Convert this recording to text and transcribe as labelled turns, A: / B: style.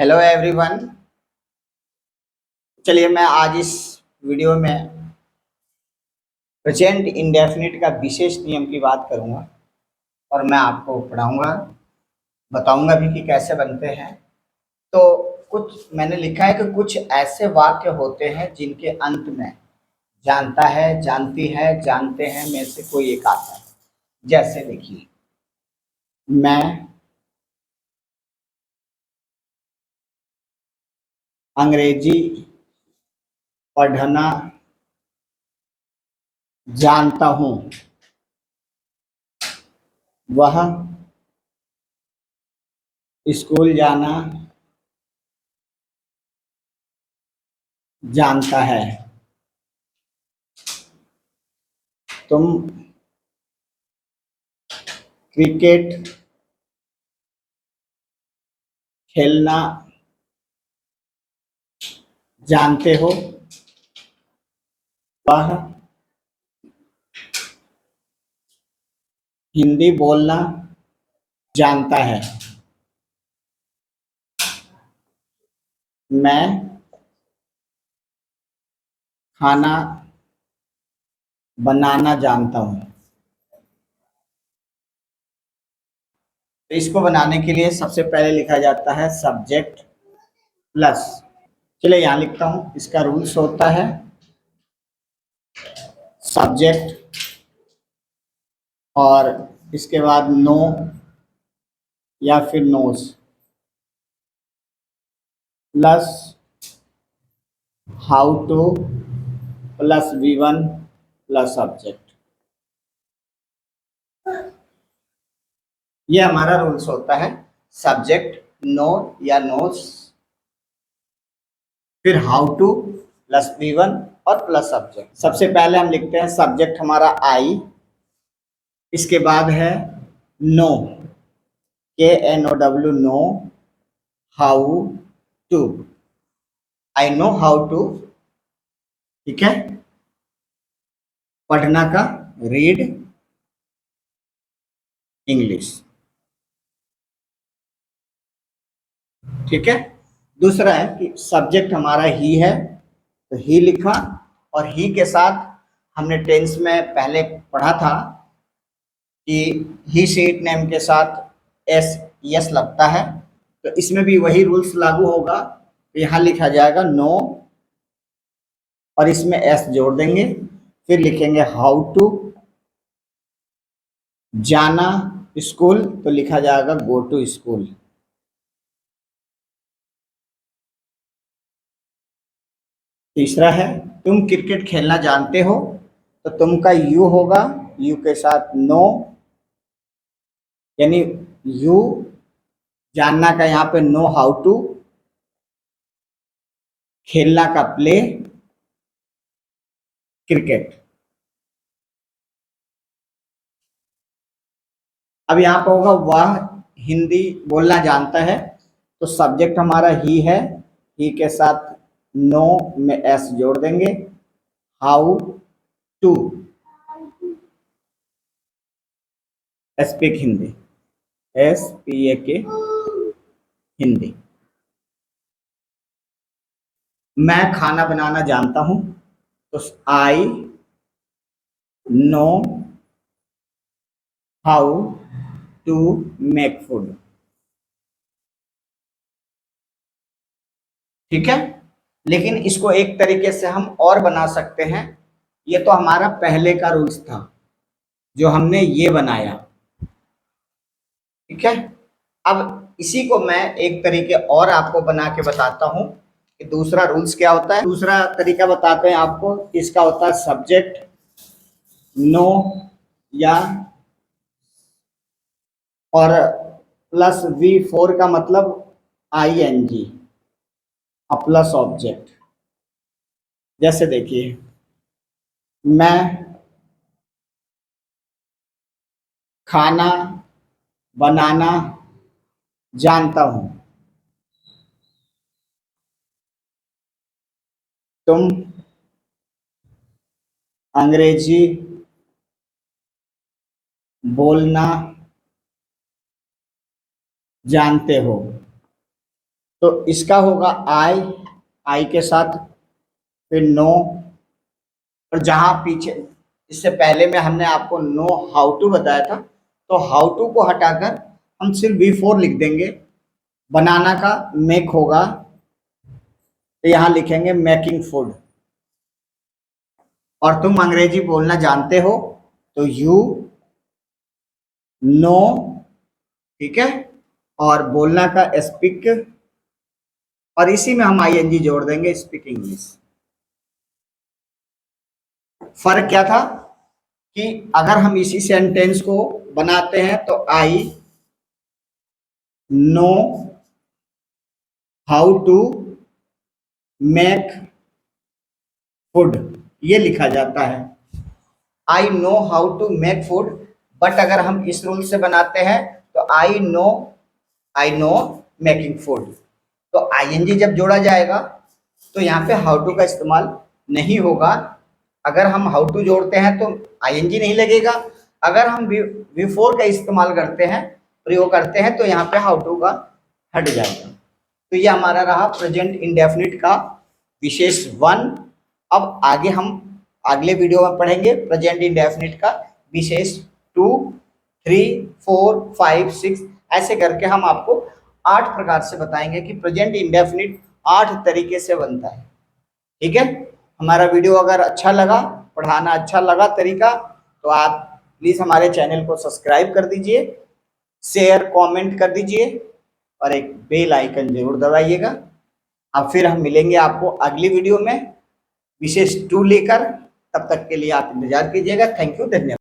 A: Hello everyone. चलिए मैं आज इस वीडियो में प्रेजेंट इंडेफिनिट का विशेष नियम की बात करूंगा और मैं आपको पढ़ाऊंगा, बताऊंगा भी कि कैसे बनते हैं। तो कुछ मैंने लिखा है कि कुछ ऐसे वाक्य होते हैं जिनके अंत में जानता है, जानती है, जानते हैं में से कोई एक आता है। जैसे देखिए, मैं अंग्रेजी पढ़ना जानता हूँ। वह स्कूल जाना जानता है। तुम क्रिकेट खेलना जानते हो। वह हिंदी बोलना जानता है। मैं खाना बनाना जानता हूँ। तो इसको बनाने के लिए सबसे पहले लिखा जाता है सब्जेक्ट प्लस। चलिए यहाँ लिखता हूँ। इसका रूल्स होता है सब्जेक्ट और इसके बाद नो या फिर knows plus how to plus V1 plus subject. ये हमारा रूल्स होता है सब्जेक्ट, नो या नोज, फिर हाउ टू प्लस V1 और प्लस सब्जेक्ट। सबसे पहले हम लिखते हैं सब्जेक्ट हमारा आई, इसके बाद है know, KNOW, know, how to, I know how to, ठीक है। पढ़ना का रीड इंग्लिश, ठीक है। दूसरा है कि सब्जेक्ट हमारा ही है, तो ही लिखा और ही के साथ हमने टेंस में पहले पढ़ा था कि ही शीट नेम के साथ एस यस लगता है, तो इसमें भी वही रूल्स लागू होगा। तो यहाँ लिखा जाएगा नो और इसमें एस जोड़ देंगे, फिर लिखेंगे हाउ टू। जाना स्कूल तो लिखा जाएगा गो टू स्कूल। तीसरा है तुम क्रिकेट खेलना जानते हो, तो तुम का यू होगा, यू के साथ नो, यानी यू जानना का यहाँ पे नो हाउ टू, खेलना का प्ले क्रिकेट। अब यहाँ पे होगा वह हिंदी बोलना जानता है, तो सब्जेक्ट हमारा ही है, ही के साथ नो में एस जोड़ देंगे, how to speak Hindi, SPAK Hindi. मैं खाना बनाना जानता हूं, तो I know how to make food, ठीक है। लेकिन इसको एक तरीके से हम और बना सकते हैं। ये तो हमारा पहले का रूल्स था जो हमने ये बनाया, ठीक है। अब इसी को मैं एक तरीके और आपको बना के बताता हूं कि दूसरा रूल्स क्या होता है। दूसरा तरीका बताते हैं आपको। इसका होता है सब्जेक्ट नो या और प्लस V4 का मतलब ING और प्लस ऑब्जेक्ट। जैसे देखिए, मैं खाना बनाना जानता हूं। तुम अंग्रेजी बोलना जानते हो। तो इसका होगा आई के साथ, फिर नो, और जहां पीछे इससे पहले में हमने आपको नो हाउ टू बताया था, तो हाउ टू को हटाकर हम सिर्फ बिफोर लिख देंगे। बनाना का मेक होगा, तो यहां लिखेंगे मेकिंग फूड। और तुम अंग्रेजी बोलना जानते हो तो यू नो, ठीक है। और बोलना का स्पीक, और इसी में हम आईएनजी जोड़ देंगे, स्पीक इंग्लिश। फर्क क्या था कि अगर हम इसी सेंटेंस को बनाते हैं तो I know how to make food, ये लिखा जाता है, I know how to make food. But अगर हम इस रूल से बनाते हैं तो आई नो मेकिंग फूड, तो आईएनजी जब जोड़ा जाएगा तो यहाँ पे हाउ टू का इस्तेमाल नहीं होगा। अगर हम हाउ टू जोड़ते हैं तो आईएनजी नहीं लगेगा, अगर हम बिफोर का इस्तेमाल करते हैं, प्रयोग करते हैं, तो यहाँ पे हाउ टू का हट जाएगा। तो ये हमारा रहा प्रेजेंट इंडेफिनिट का विशेष 1। अब आगे हम अगले वीडियो में पढ़ेंगे प्रेजेंट इंडेफिनिट का विशेष 2, 3, 4, 5, 6, ऐसे करके हम आपको 8 प्रकार से बताएंगे कि प्रेजेंट इंडेफिनिट 8 तरीके से बनता है। ठीक है, हमारा वीडियो अगर अच्छा लगा, पढ़ाना अच्छा लगा तरीका, तो आप प्लीज़ हमारे चैनल को सब्सक्राइब कर दीजिए, शेयर कमेंट कर दीजिए, और एक बेल आइकन जरूर दबाइएगा। अब फिर हम मिलेंगे आपको अगली वीडियो में विशेष 2 लेकर, तब तक के लिए आप इंतजार कीजिएगा। थैंक यू, धन्यवाद।